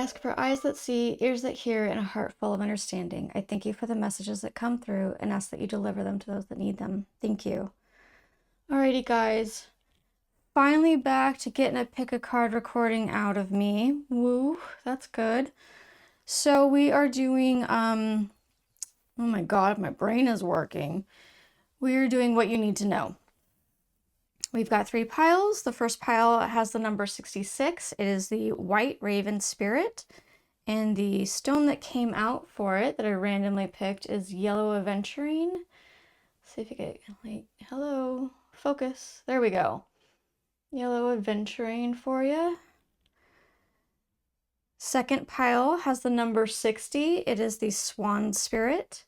ask for eyes that see, ears that hear, and a heart full of understanding. I thank you for the messages that come through and ask that you deliver them to those that need them. Thank you. Alrighty, guys. Finally back to getting a pick a card recording out of me. Woo, that's good. So we are doing, oh my God, my brain is working. We are doing what you need to know. We've got 3 piles. The first pile has the number 66. It is the White Raven Spirit. And the stone that came out for it that I randomly picked is Yellow Aventurine. See if you get, like, hello, focus. There we go. Yellow Aventurine for you. Second pile has the number 60. It is the Swan Spirit.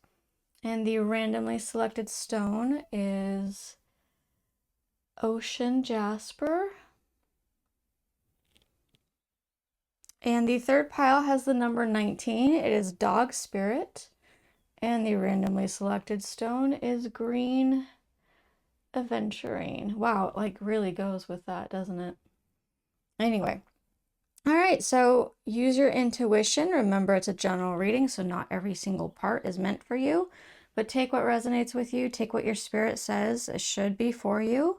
And the randomly selected stone is Ocean Jasper. And the third pile has the number 19. It is Dog Spirit. And the randomly selected stone is Green Aventurine. Wow, it like really goes with that, doesn't it? Anyway. All right, so use your intuition. Remember, it's a general reading, so not every single part is meant for you. But take what resonates with you. Take what your spirit says it should be for you.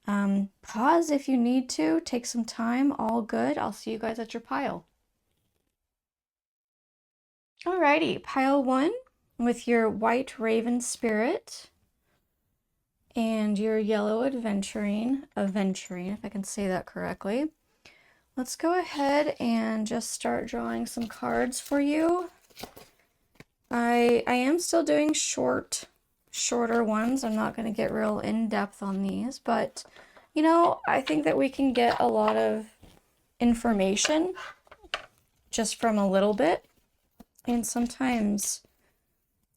Pause if you need to. Take some time. All good. I'll see you guys at your pile. Alrighty, pile 1 with your White Raven Spirit and your Yellow Aventurine, if I can say that correctly. Let's go ahead and just start drawing some cards for you. I am still doing shorter ones. I'm not going to get real in-depth on these, but you know, I think that we can get a lot of information just from a little bit. And sometimes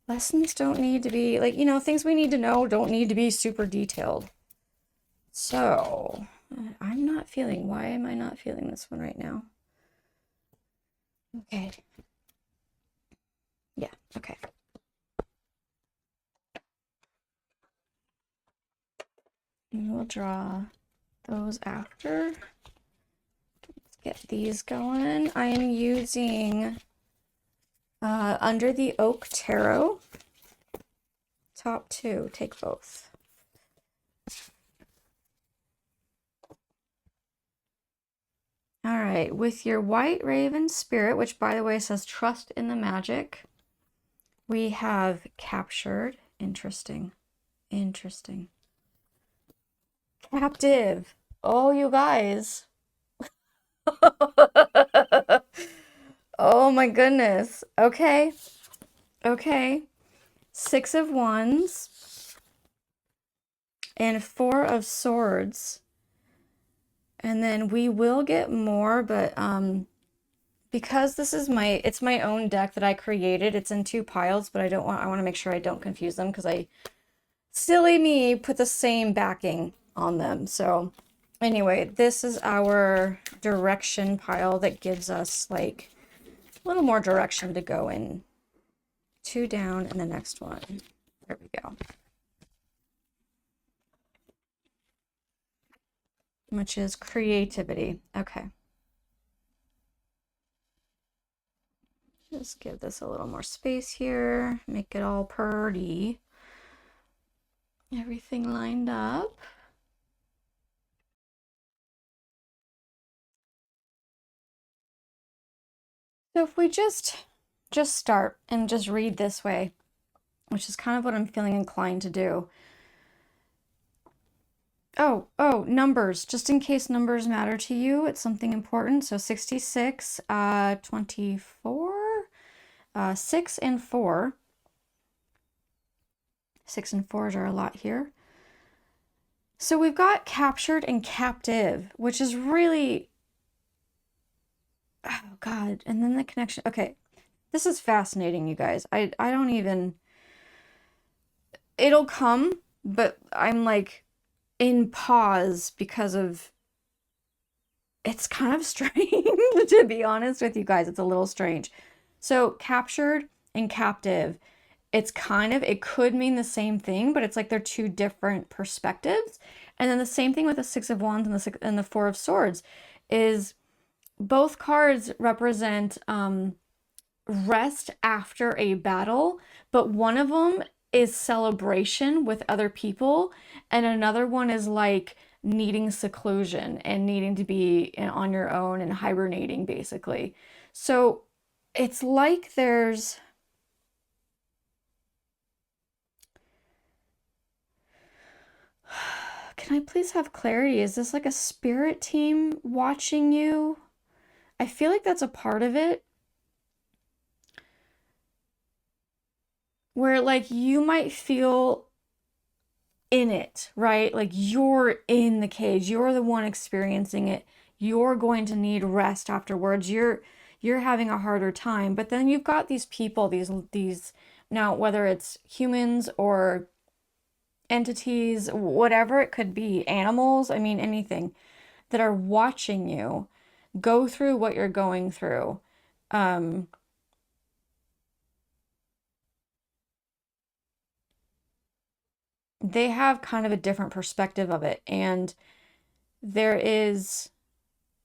lessons don't need to be, like, you know, things we need to know don't need to be super detailed. So, I'm not feeling, why am I not feeling this one right now? Okay. Yeah, okay. And we'll draw those after. Let's get these going. I am using Under the Oak Tarot. Top 2, take both. All right, with your White Raven Spirit, which by the way says trust in the magic, we have captured. Interesting. Captive. Oh, you guys. Oh my goodness. Okay. 6 of Wands and 4 of Swords. And then we will get more, but because this is it's my own deck that I created. It's in 2 piles, but I want to make sure I don't confuse them because silly me, put the same backing on them. So anyway, this is our direction pile that gives us like a little more direction to go in. 2 down and the next one. There we go. Which is creativity. Okay. Just give this a little more space here. Make it all pretty. Everything lined up. So if we just start and just read this way, which is kind of what I'm feeling inclined to do. Oh, numbers, just in case numbers matter to you, it's something important. So 66, 24, 6 and 4. 6 and 4s are a lot here. So we've got captured and captive, which is really, oh God, and then the connection. Okay, this is fascinating, you guys. I don't even, it'll come, but I'm like in pause because of, it's kind of strange, to be honest with you guys. It's a little strange. So captured and captive, it's kind of, it could mean the same thing, but it's like they're 2 different perspectives. And then the same thing with the 6 of Wands and the 4 of Swords is both cards represent rest after a battle, but one of them is celebration with other people, and another one is like needing seclusion and needing to be on your own and hibernating, basically. So it's like there's. Can I please have clarity? Is this like a spirit team watching you? I feel like that's a part of it. Where like you might feel in it, right? Like you're in the cage. You're the one experiencing it. You're going to need rest afterwards. You're having a harder time. But then you've got these people, these now whether it's humans or entities, whatever it could be, animals, I mean anything that are watching you go through what you're going through. Um they have kind of a different perspective of it, and there is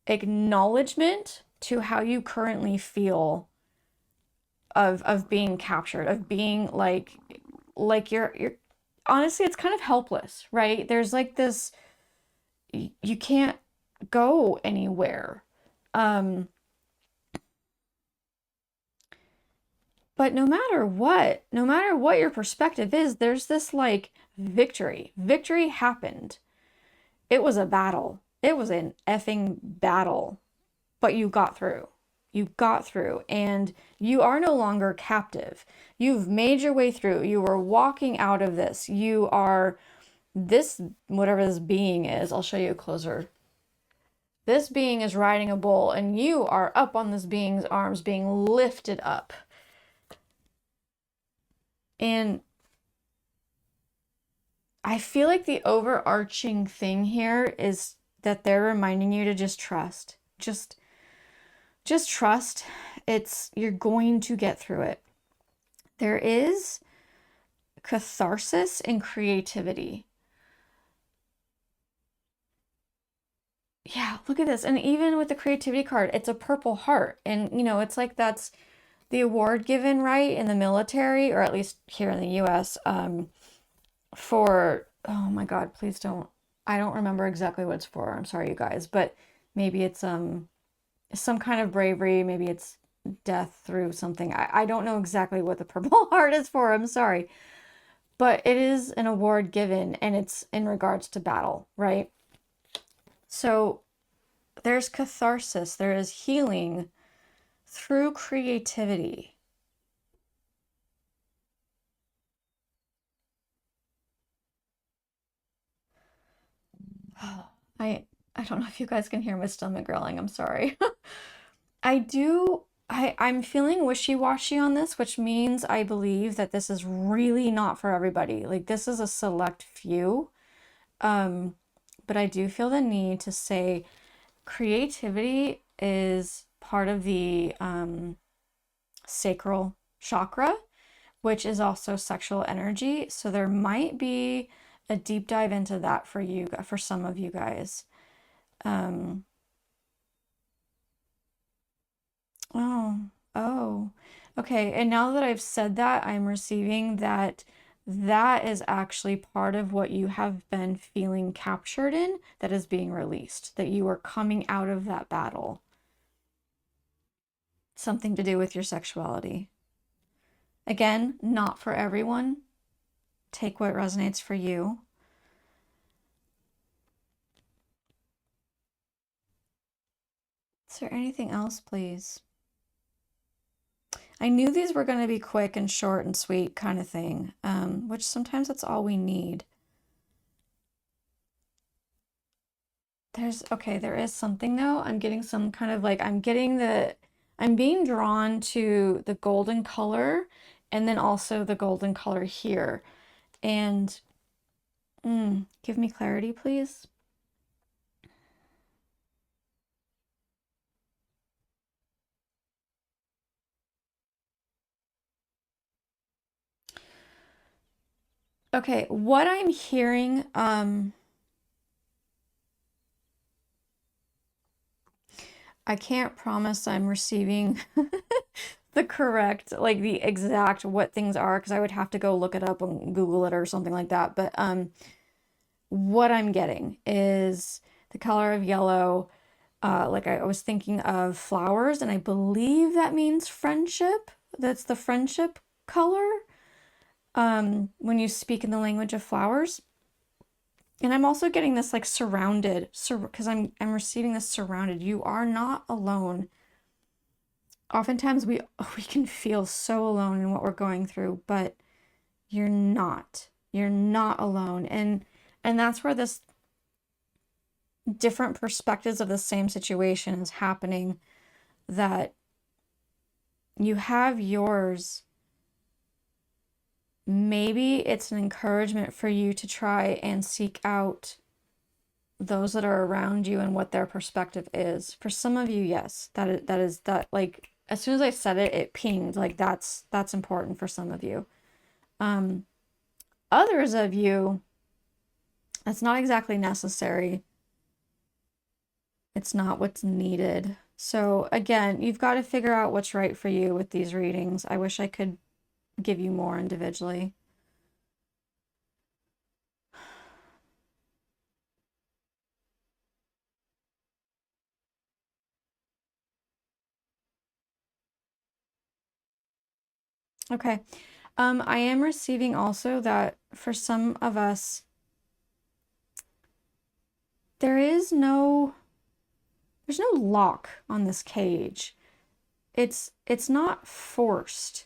acknowledgement to how you currently feel of being captured, of being like you're honestly it's kind of helpless, right? There's like this, you can't go anywhere. Um but no matter what your perspective is, there's this like victory. Victory happened. It was a battle. It was an effing battle, but you got through. You got through, and you are no longer captive. You've made your way through. You were walking out of this. You are this, whatever this being is. I'll show you a closer. This being is riding a bull, and you are up on this being's arms, being lifted up. And I feel like the overarching thing here is that they're reminding you to just trust. Just trust. You're going to get through it. There is catharsis and creativity. Yeah, look at this. And even with the creativity card, it's a purple heart. And, it's like that's the award given, right, in the military, or at least here in the US, for, oh my God, please don't, I don't remember exactly what it's for. I'm sorry, you guys, but maybe it's some kind of bravery. Maybe it's death through something. I don't know exactly what the purple heart is for. I'm sorry. But it is an award given, and it's in regards to battle, right? So there's catharsis, there is healing through creativity. I I don't know if you guys can hear my stomach growling. I'm sorry. I do I'm feeling wishy-washy on this, which means I believe that this is really not for everybody. Like this is a select few. Um, but I do feel the need to say creativity is part of the sacral chakra, which is also sexual energy. So there might be a deep dive into that for you, for some of you guys. Um, oh, oh, okay. And now that I've said that, I'm receiving that that is actually part of what you have been feeling captured in that is being released, that you are coming out of that battle. Something to do with your sexuality. Again, not for everyone. Take what resonates for you. Is there anything else, please? I knew these were going to be quick and short and sweet kind of thing, which sometimes that's all we need. There is something though. I'm getting some kind of like, I'm being drawn to the golden color and then also the golden color here. And give me clarity, please. Okay, what I'm hearing, I can't promise I'm receiving the correct, like the exact what things are, because I would have to go look it up and Google it or something like that. But what I'm getting is the color of yellow. Like I was thinking of flowers, and I believe that means friendship. That's the friendship color. When you speak in the language of flowers. And I'm also getting this like surrounded, because I'm receiving this surrounded. You are not alone. Oftentimes we can feel so alone in what we're going through, but you're not. You're not alone. And that's where this different perspectives of the same situation is happening, that you have yours. Maybe it's an encouragement for you to try and seek out those that are around you and what their perspective is. For some of you, yes, that is like as soon as I said it, it pinged. Like that's important for some of you. Others of you, that's not exactly necessary. It's not what's needed. So again, you've got to figure out what's right for you with these readings. I wish I could give you more individually. Okay. I am receiving also that for some of us, there's no lock on this cage. It's not forced.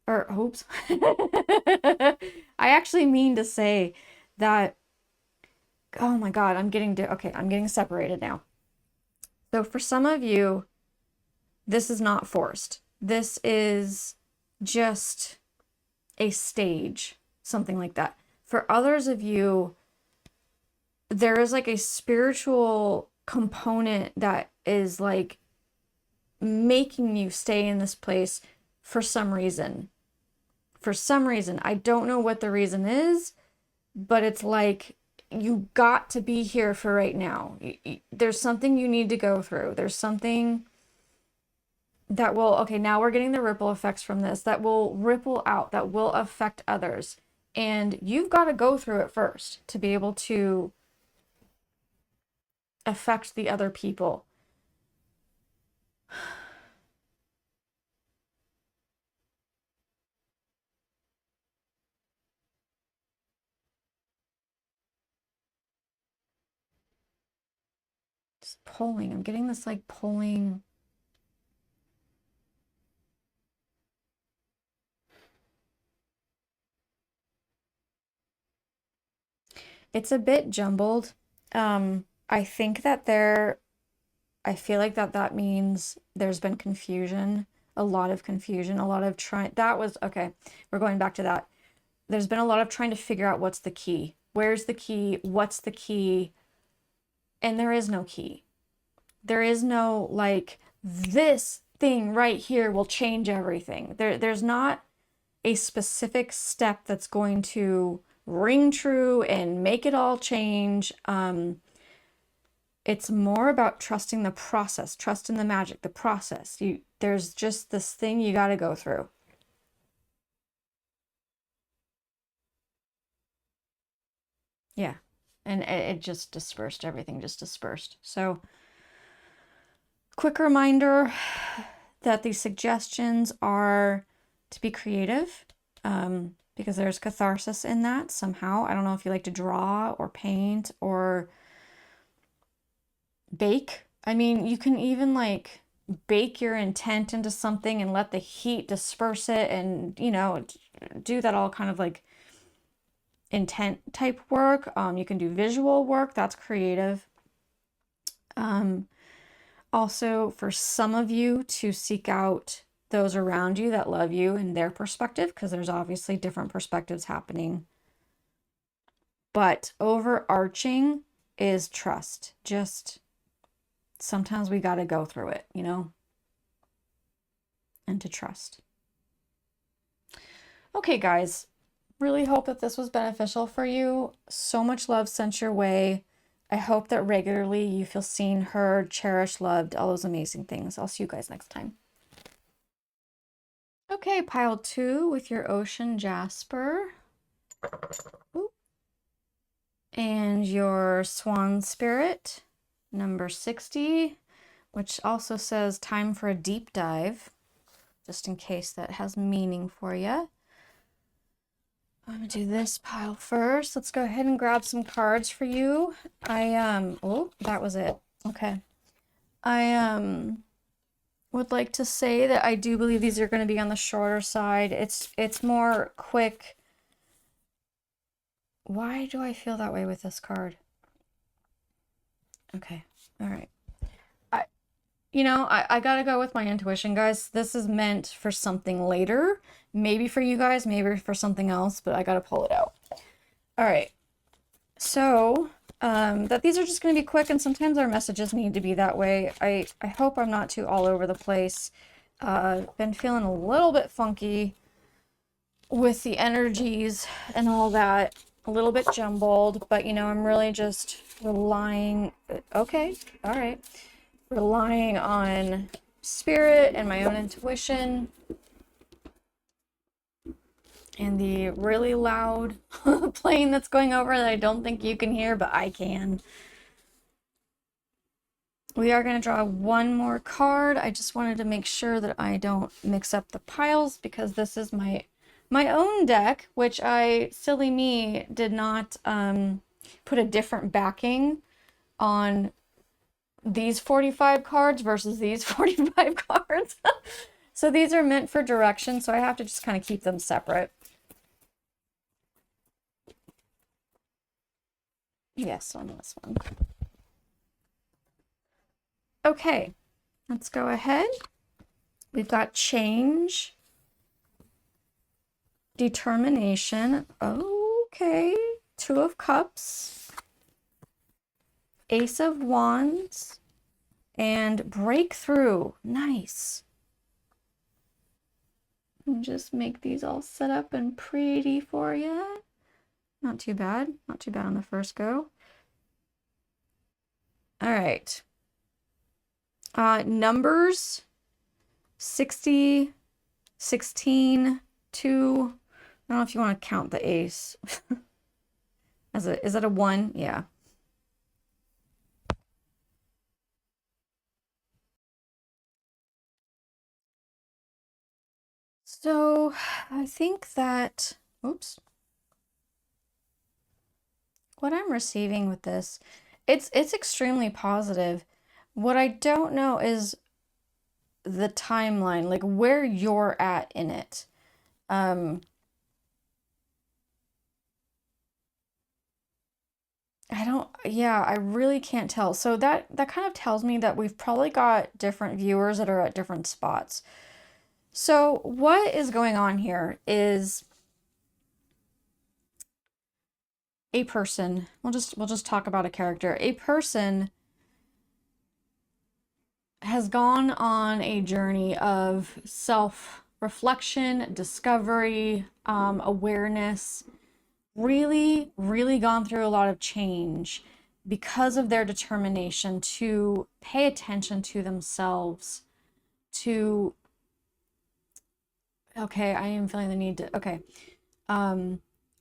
Or oops. I actually mean to say that, oh my God, I'm getting separated now. So for some of you, this is not forced. This is just a stage, something like that. For others of you, there is like a spiritual component that is like making you stay in this place for some reason. For some reason. I don't know what the reason is, but it's like you got to be here for right now. There's something you need to go through. There's something that will, okay, now we're getting the ripple effects from this, that will ripple out, that will affect others. And you've got to go through it first to be able to affect the other people. Just pulling. I'm getting this like pulling. It's a bit jumbled. I think that I feel like that means there's been confusion, a lot of confusion, a lot of trying. That was, okay, we're going back to that. There's been a lot of trying to figure out what's the key. Where's the key? What's the key? And there is no key. There is no like, this thing right here will change everything. There's not a specific step that's going to ring true and make it all change. It's more about trusting the process, trusting the magic, the process. There's just this thing you got to go through. Yeah. And it just dispersed. Everything just dispersed. So, quick reminder that these suggestions are to be creative, because there's catharsis in that somehow. I don't know if you like to draw or paint or bake. I mean, you can even like bake your intent into something and let the heat disperse it, and do that all kind of like intent type work. You can do visual work, that's creative. Also, for some of you to seek out those around you that love you and their perspective, because there's obviously different perspectives happening. But overarching is trust. Just sometimes we got to go through it, and to trust. Okay, guys, really hope that this was beneficial for you. So much love sent your way. I hope that regularly you feel seen, heard, cherished, loved, all those amazing things. I'll see you guys next time. Okay, pile 2 with your ocean Jasper. Ooh. And your Swan spirit, number 60, which also says time for a deep dive, just in case that has meaning for you. I'm gonna do this pile first. Let's go ahead and grab some cards for you. Oh, that was it. Okay. I would like to say that I do believe these are going to be on the shorter side. It's more quick. Why do I feel that way with this card? Okay. All right. I gotta go with my intuition, guys. This is meant for something later. Maybe for you guys, maybe for something else, but I gotta pull it out. All right. So, that these are just going to be quick, and sometimes our messages need to be that way. I hope I'm not too all over the place. Been feeling a little bit funky with the energies and all that. A little bit jumbled, but I'm really just relying... Okay, all right. Relying on spirit and my own intuition. And the really loud plane that's going over that I don't think you can hear, but I can. We are going to draw one more card. I just wanted to make sure that I don't mix up the piles because this is my own deck, which silly me, did not put a different backing on these 45 cards versus these 45 cards. So these are meant for direction, so I have to just kind of keep them separate. Yes, on this one. Okay, let's go ahead. We've got change, determination. Okay, 2 of Cups, Ace of Wands, and breakthrough. Nice. And just make these all set up and pretty for you. Not too bad. Not too bad on the first go. All right. Numbers 60, 16, 2. I don't know if you want to count the ace. Is it a 1? Yeah. So I think that, oops. What I'm receiving with this, it's extremely positive. What I don't know is the timeline, like where you're at in it. I really can't tell. So that kind of tells me that we've probably got different viewers that are at different spots. So what is going on here is a person, we'll just talk about a character. A person has gone on a journey of self-reflection, discovery, awareness, really, really gone through a lot of change because of their determination to pay attention to themselves, to, okay, I am feeling the need to, okay.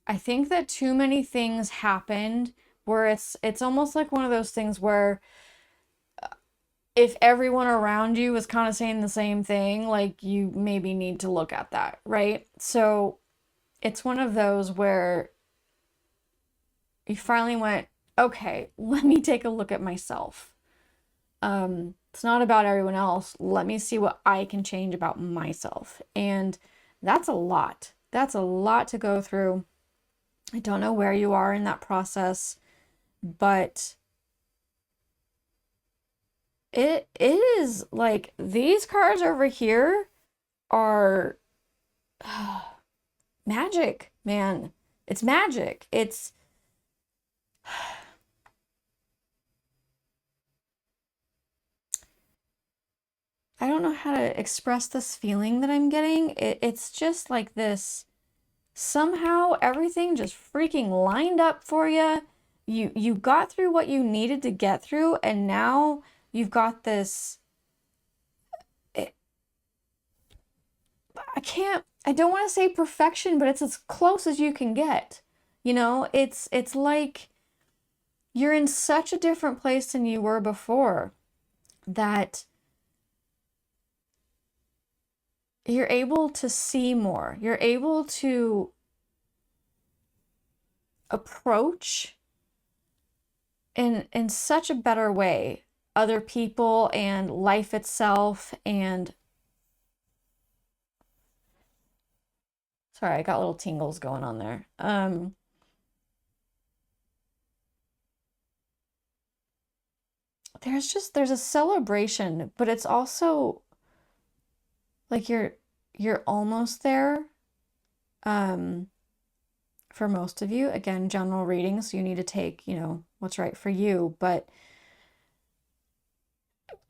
I think that too many things happened where it's almost like one of those things where if everyone around you is kind of saying the same thing, like you maybe need to look at that, right? So it's one of those where you finally went, okay, let me take a look at myself. It's not about everyone else. Let me see what I can change about myself. And that's a lot. That's a lot to go through. I don't know where you are in that process, but it is like these cards over here are magic, man. It's magic. It's I don't know how to express this feeling that I'm getting. It's just like this. Somehow everything just freaking lined up for you. you got through what you needed to get through, and now you've got this, I don't want to say perfection, but it's as close as you can get. You know, it's like you're in such a different place than you were before that you're able to see more. You're able to approach in such a better way other people and life itself. And sorry, I got little tingles going on there. There's a celebration, but it's also like you're almost there. For most of you, again, general reading, so you need to take, what's right for you, but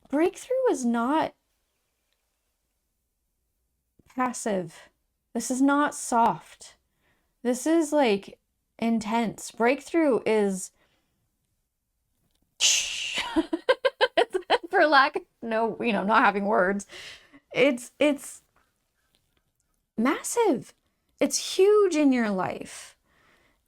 breakthrough is not passive. This is not soft. This is like intense. Breakthrough is for lack no, not having words. It's massive. It's huge in your life.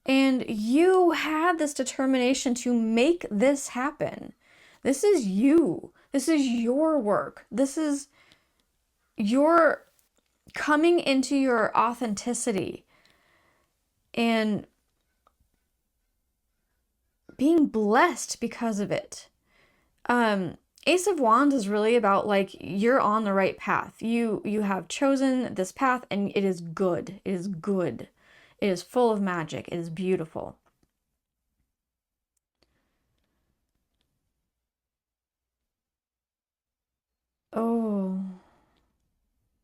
And you had this determination to make this happen. This is you. This is your work. This is your coming into your authenticity and being blessed because of it. Ace of Wands is really about like you're on the right path. You have chosen this path and it is good. It is good. It is full of magic. It is beautiful. Oh.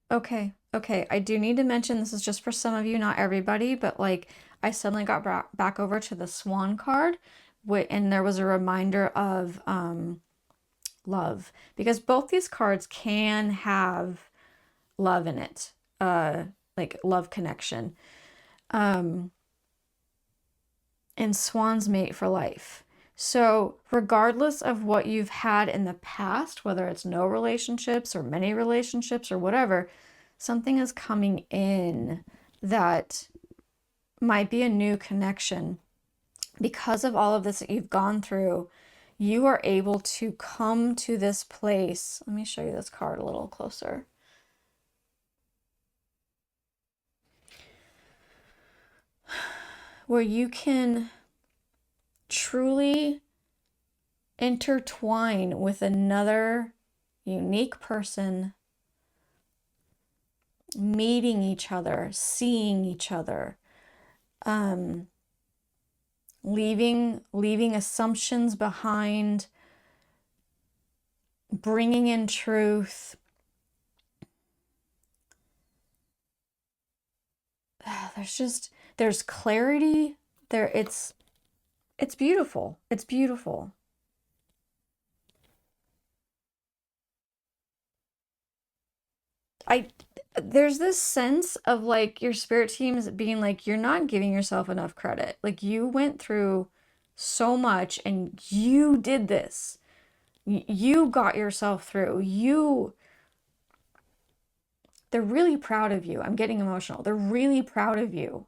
Okay. Okay. I do need to mention this is just for some of you, not everybody, but like I suddenly got back over to the Swan card, and there was a reminder of love, because both these cards can have love in it, like love connection. And Swan's mate for life. So regardless of what you've had in the past, whether it's no relationships or many relationships or whatever, something is coming in that might be a new connection. Because of all of this that you've gone through, you are able to come to this place. Let me show you this card a little closer. Where you can truly intertwine with another unique person, meeting each other, seeing each other, leaving assumptions behind, bringing in truth. There's clarity there. It's beautiful. It's beautiful. There's this sense of like your spirit teams being like, you're not giving yourself enough credit. Like you went through so much and you did this. You got yourself through. They're really proud of you. I'm getting emotional. They're really proud of you.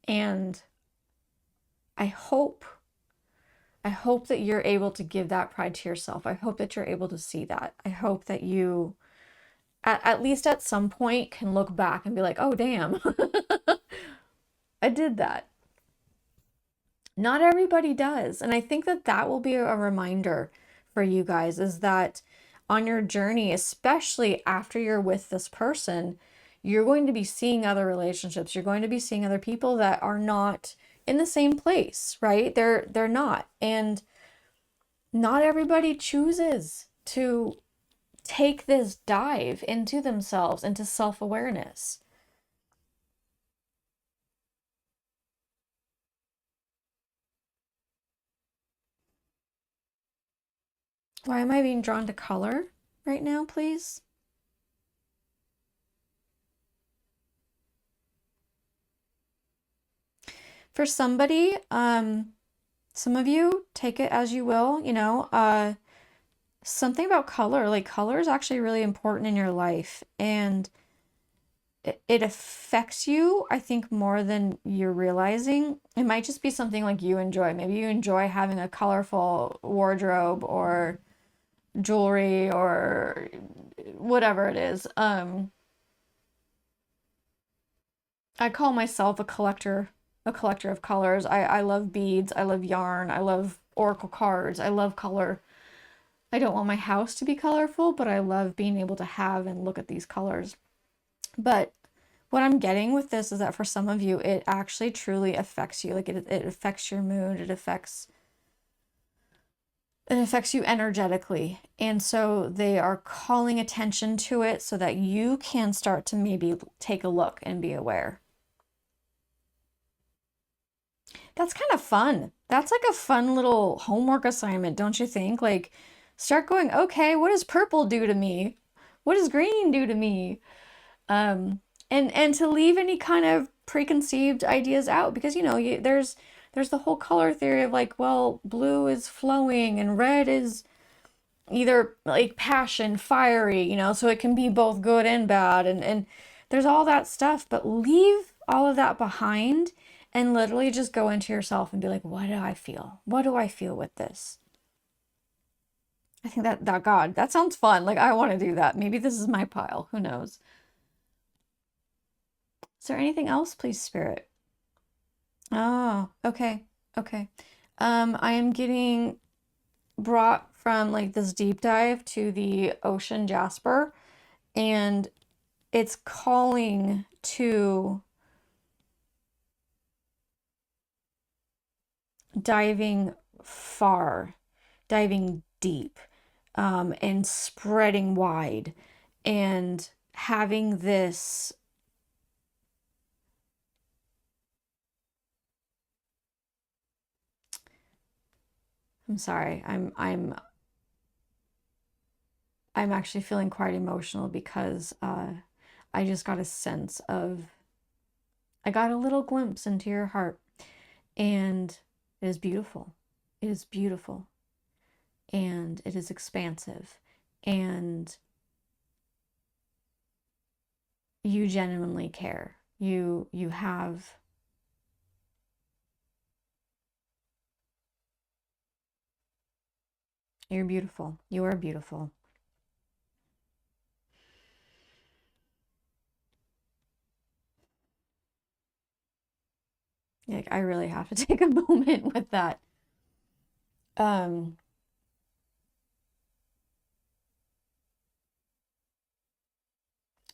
And I hope that you're able to give that pride to yourself. I hope that you're able to see that. I hope that you, at least at some point, can look back and be like, oh, damn, I did that. Not everybody does. And I think that that will be a reminder for you guys, is that on your journey, especially after you're with this person, you're going to be seeing other relationships. You're going to be seeing other people that are not in the same place, right? They're not. And not everybody chooses to take this dive into themselves, into self-awareness. Why am I being drawn to color right now, please? For somebody, Some of you take it as you will, you know. Something about color, like color is actually really important in your life, and it affects you, I think, more than you're realizing. It might just be something like you enjoy. Maybe you enjoy having a colorful wardrobe or jewelry or whatever it is. I call myself a collector of colors. I love beads, I love yarn, I love oracle cards, I love color. I don't want my house to be colorful, but I love being able to have and look at these colors. But what I'm getting with this is that for some of you, it actually truly affects you. Like it affects your mood, it affects you energetically. And so they are calling attention to it so that you can start to maybe take a look and be aware. That's kind of fun. That's like a fun little homework assignment, don't you think? Like, start going, okay, what does purple do to me? What does green do to me? And to leave any kind of preconceived ideas out, because you know there's the whole color theory of like, well, blue is flowing and red is either like passion, fiery, you know, so it can be both good and bad, and there's all that stuff, but leave all of that behind and literally just go into yourself and be like, what do I feel? What do I feel with this? I think that God, that sounds fun. Like I want to do that. Maybe this is my pile. Who knows? Is there anything else, please, Spirit? Oh, okay. Okay. I am getting brought from like this deep dive to the ocean Jasper, and it's calling to diving far, diving deep, and spreading wide, and having this. I'm sorry. I'm actually feeling quite emotional because I just got a sense of, I got a little glimpse into your heart, and it is beautiful. It is beautiful, and it is expansive, and you genuinely care. You have, you're beautiful. You are beautiful. Like I really have to take a moment with that. Um,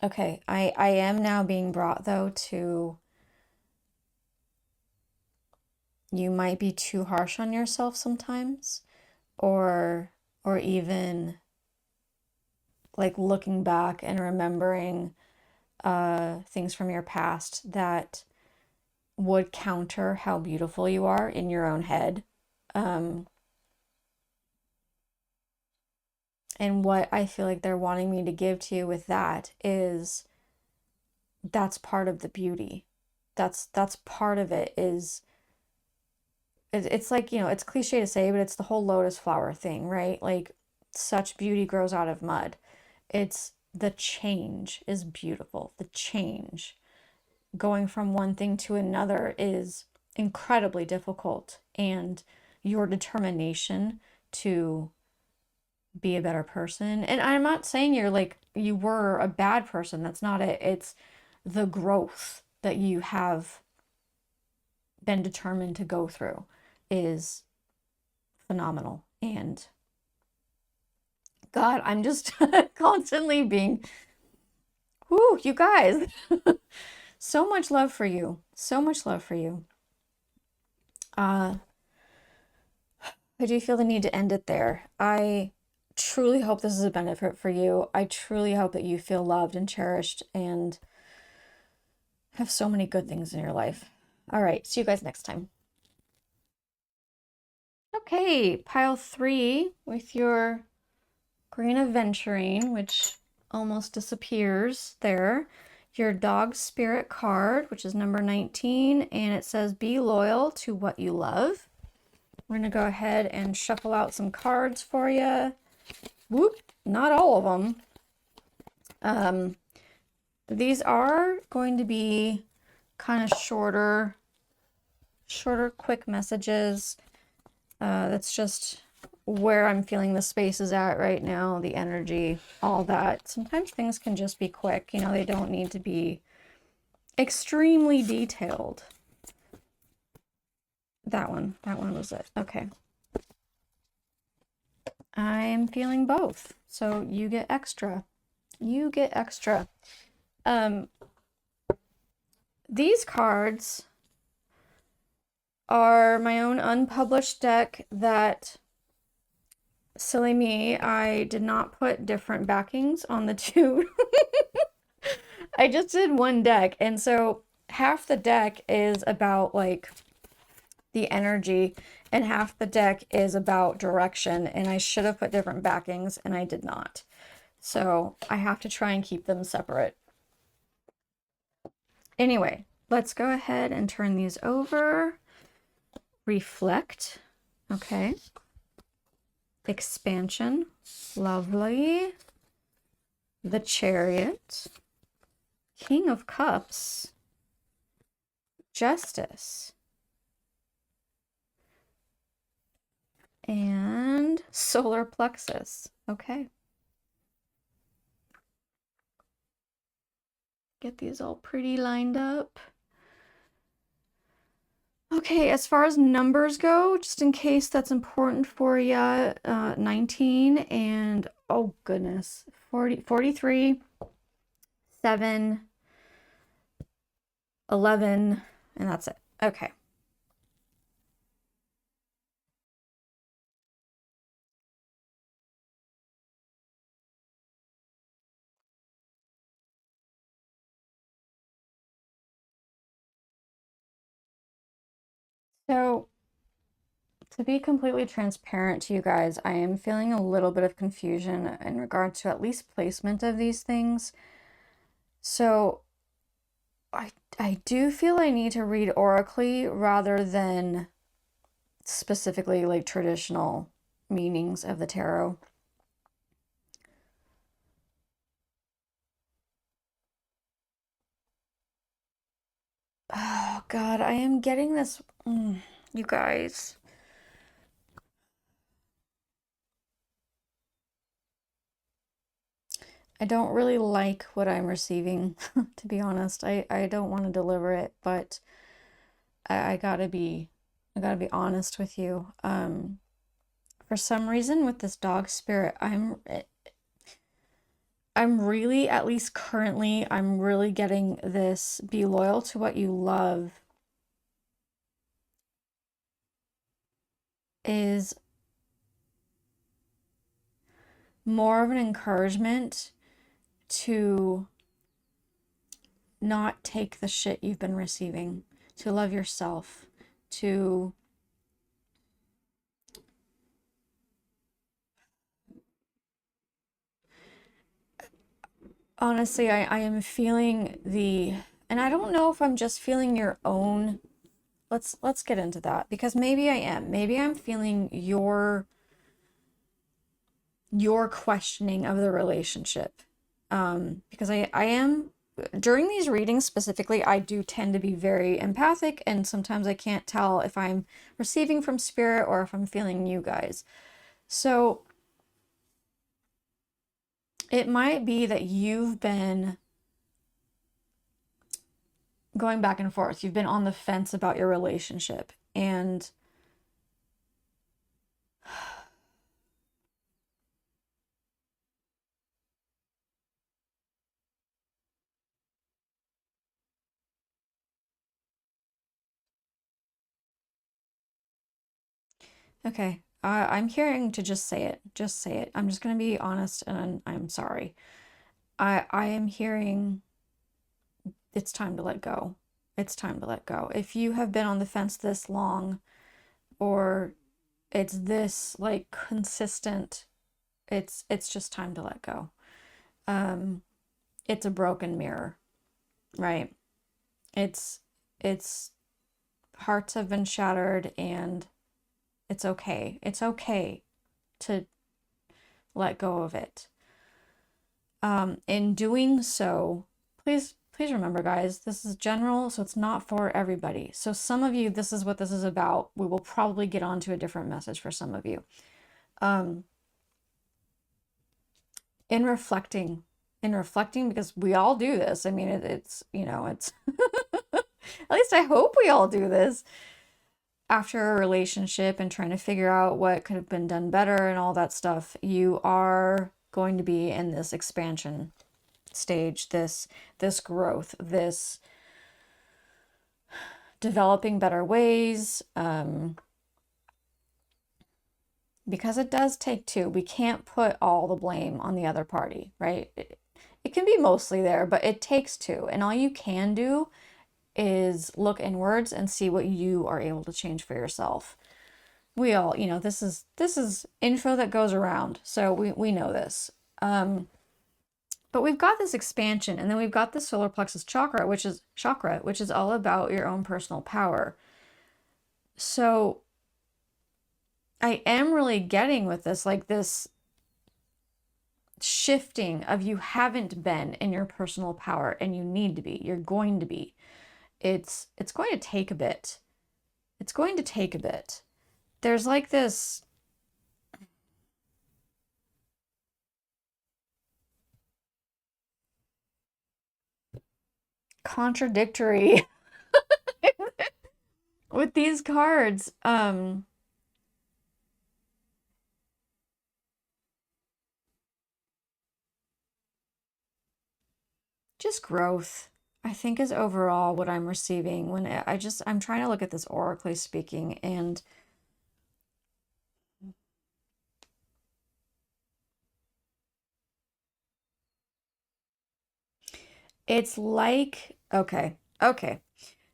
okay, I am now being brought though to, you might be too harsh on yourself sometimes, or even like looking back and remembering things from your past that would counter how beautiful you are in your own head. Um, and what I feel like they're wanting me to give to you with that is, that's part of the beauty. That's part of it. Is it's like, you know, it's cliche to say, but it's the whole lotus flower thing, right? Like such beauty grows out of mud. It's the change is beautiful. The change, going from one thing to another, is incredibly difficult, and your determination to be a better person, and I'm not saying you're like you were a bad person, that's not it. It's the growth that you have been determined to go through is phenomenal. And God, I'm just constantly being, whoo, you guys. So much love for you. So much love for you. I do feel the need to end it there. I truly hope this is a benefit for you. I truly hope that you feel loved and cherished and have so many good things in your life. All right, see you guys next time. Okay, pile 3 with your Green Aventurine, which almost disappears there. Your dog spirit card, which is number 19, and it says be loyal to what you love. We're going to go ahead and shuffle out some cards for you. Whoop, not all of them. These are going to be kind of shorter, quick messages. That's just where I'm feeling the space is at right now, the energy, all that. Sometimes things can just be quick, you know, they don't need to be extremely detailed. That one was it. Okay. I'm feeling both, so you get extra. You get extra. These cards are my own unpublished deck that, silly me, I did not put different backings on the two. I just did one deck, and so half the deck is about like the energy and half the deck is about direction, and I should have put different backings and I did not. So I have to try and keep them separate. Anyway, let's go ahead and turn these over. Reflect. Okay. Expansion. Lovely. The Chariot. King of Cups. Justice. And Solar Plexus. Okay. Get these all pretty lined up. Okay, as far as numbers go, just in case that's important for you, 19 and, oh goodness, 43, 7, 11, and that's it. Okay. So, to be completely transparent to you guys, I am feeling a little bit of confusion in regard to at least placement of these things. So, I do feel I need to read oracally rather than specifically like traditional meanings of the tarot. Oh God, I am getting this, you guys. I don't really like what I'm receiving, to be honest. I don't want to deliver it, but I gotta be honest with you. For some reason with this dog spirit, I'm really, at least currently, I'm really getting this be loyal to what you love is more of an encouragement to not take the shit you've been receiving, to love yourself, to honestly, I am feeling the, and I don't know if I'm just feeling your own, let's get into that, because maybe I am. Maybe I'm feeling your questioning of the relationship. Because I am, during these readings specifically, I do tend to be very empathic, and sometimes I can't tell if I'm receiving from spirit or if I'm feeling you guys. So it might be that you've been going back and forth. You've been on the fence about your relationship, and okay, I'm hearing to just say it. Just say it. I'm just going to be honest, and I'm sorry. I am hearing it's time to let go. It's time to let go. If you have been on the fence this long, or it's this like consistent, it's just time to let go. It's a broken mirror, right? It's hearts have been shattered, and It's okay. It's okay to let go of it. In doing so, please remember, guys, this is general, so it's not for everybody. So some of you, this is what this is about. We will probably get onto a different message for some of you. In reflecting, because we all do this. I mean, it's, you know, it's, at least I hope we all do this after a relationship and trying to figure out what could have been done better and all that stuff. You are going to be in this expansion stage, this growth, this developing better ways, because it does take two. We can't put all the blame on the other party, right? It can be mostly there, but it takes two. And all you can do is look inwards and see what you are able to change for yourself. We all, you know, this is info that goes around, so we know this. But we've got this expansion, and then we've got the solar plexus chakra, which is all about your own personal power. So I am really getting with this, like this shifting of you haven't been in your personal power and you need to be. You're going to be. It's going to take a bit. It's going to take a bit. There's like this contradictory with these cards. Just growth, I think, is overall what I'm receiving when I'm trying to look at this oracally speaking, and it's like, okay.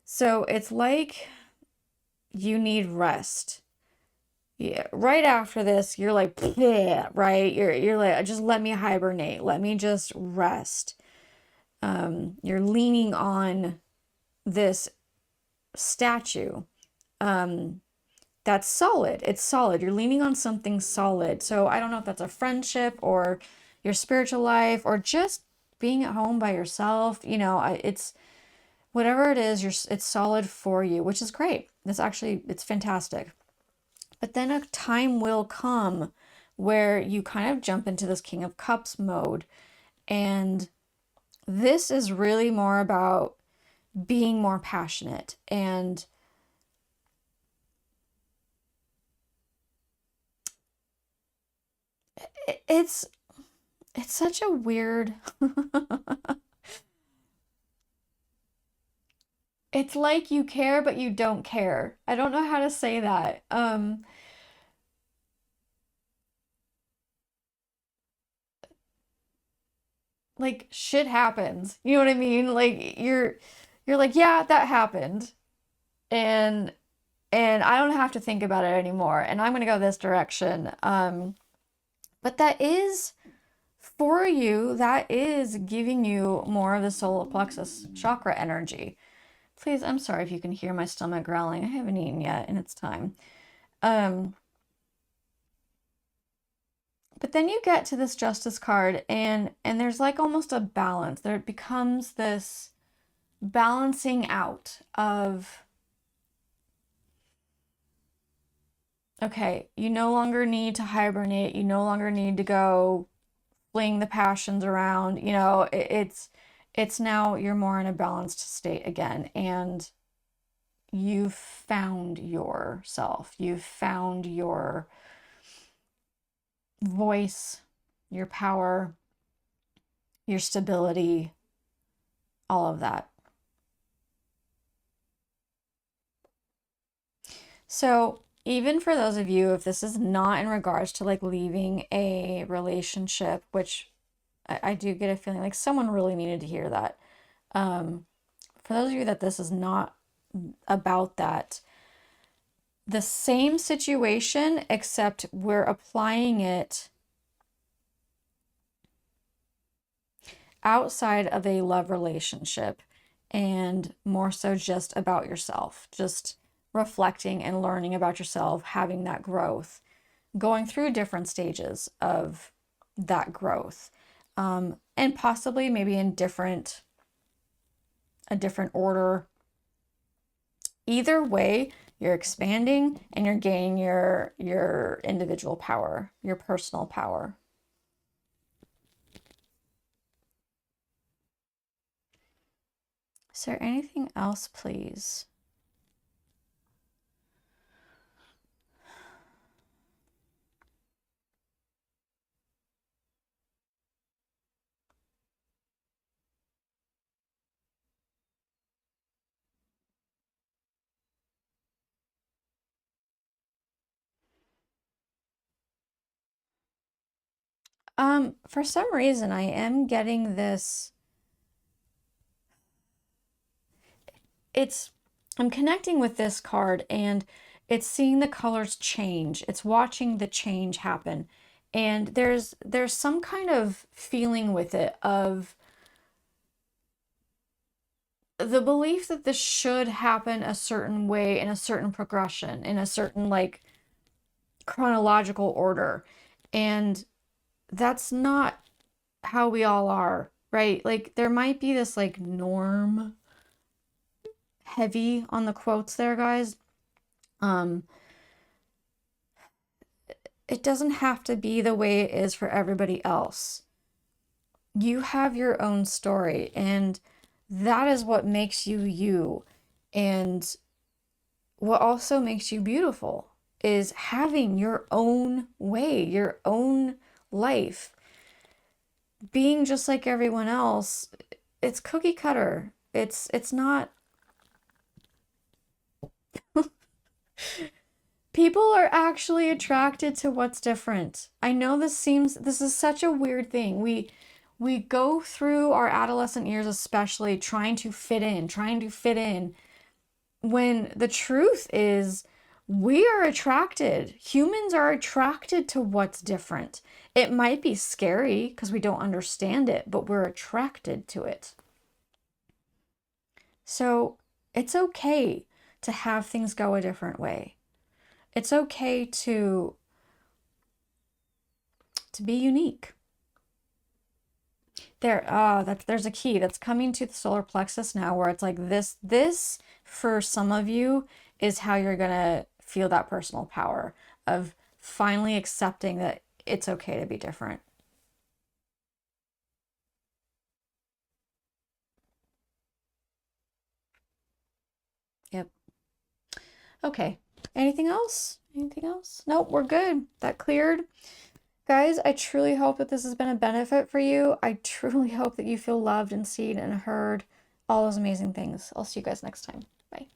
So it's like you need rest. Yeah, right after this, you're like, "Bleh," right? You're like, just let me hibernate. Let me just rest. You're leaning on this statue. That's solid. It's solid. You're leaning on something solid. So I don't know if that's a friendship or your spiritual life or just being at home by yourself. You know, it's whatever it is, it's solid for you, which is great. It's fantastic. But then a time will come where you kind of jump into this King of Cups mode. And this is really more about being more passionate, and it's such a weird it's like you care but you don't care. I don't know how to say that. Like shit happens. You know what I mean? Like you're like, yeah, that happened. And I don't have to think about it anymore. And I'm gonna go this direction. But that is for you, that is giving you more of the solar plexus chakra energy. Please, I'm sorry if you can hear my stomach growling. I haven't eaten yet and it's time. But then you get to this Justice card, and there's like almost a balance. There becomes this balancing out of, okay, you no longer need to hibernate. You no longer need to go fling the passions around. You know, it's now you're more in a balanced state again, and you've found yourself. You've found your voice, your power, your stability, all of that. So, even for those of you, if this is not in regards to like leaving a relationship, which I do get a feeling like someone really needed to hear that. For those of you that this is not about that, the same situation, except we're applying it outside of a love relationship and more so just about yourself. Just reflecting and learning about yourself, having that growth, going through different stages of that growth, and possibly maybe in a different order. Either way, you're expanding and you're gaining your individual power, your personal power. Is there anything else, please? For some reason, I am getting this. I'm connecting with this card and it's seeing the colors change. It's watching the change happen. And there's some kind of feeling with it of the belief that this should happen a certain way in a certain progression, in a certain like chronological order. And that's not how we all are, right? Like there might be this like norm heavy on the quotes there, guys. It doesn't have to be the way it is for everybody else. You have your own story, and that is what makes you you. And what also makes you beautiful is having your own way, your own life. Being just like everyone else, it's cookie cutter. It's not. People are actually attracted to what's different. I know this is such a weird thing. We go through our adolescent years especially trying to fit in, when the truth is we are attracted. Humans are attracted to what's different. It might be scary because we don't understand it, but we're attracted to it. So it's okay to have things go a different way. It's okay to be unique. There's a key that's coming to the solar plexus now where it's like this for some of you is how you're gonna feel that personal power of finally accepting that it's okay to be different. Yep. Okay. Anything else? Anything else? Nope, we're good. That cleared. Guys, I truly hope that this has been a benefit for you. I truly hope that you feel loved and seen and heard. All those amazing things. I'll see you guys next time. Bye.